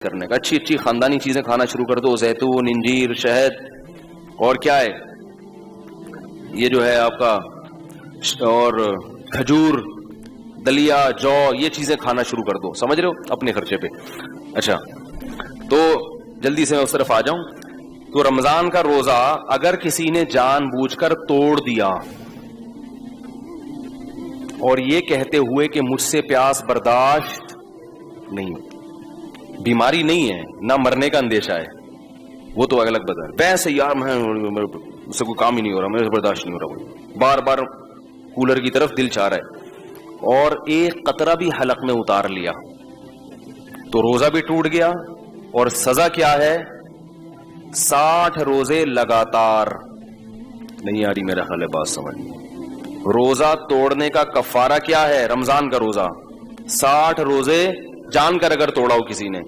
کرنے کا. اچھی اچھی خاندانی چیزیں کھانا شروع کر دو, زیتون, انجیر, شہد, اور کیا ہے یہ جو ہے آپ کا, اور کھجور, دلیا, جو, یہ چیزیں کھانا شروع کر دو, سمجھ رہے ہو, اپنے خرچے پہ. اچھا تو جلدی سے میں اس طرف آ جاؤں. تو رمضان کا روزہ اگر کسی نے جان بوجھ کر توڑ دیا اور یہ کہتے ہوئے کہ مجھ سے پیاس برداشت نہیں, بیماری نہیں ہے, نہ مرنے کا اندیشہ ہے, وہ تو الگ بات ہے. ویسے یار میں سے کوئی کام ہی نہیں ہو رہا, میرے برداشت نہیں ہو رہا, بار بار کولر کی طرف دل چاہ رہا ہے, اور ایک قطرہ بھی حلق میں اتار لیا تو روزہ بھی ٹوٹ گیا, اور سزا کیا ہے, 60 روزے لگاتار. نہیں آ رہی میرا خیال ہے بات سمجھ. روزہ توڑنے کا کفارہ کیا ہے, رمضان کا روزہ 60 روزے جان کر اگر توڑا ہو کسی نے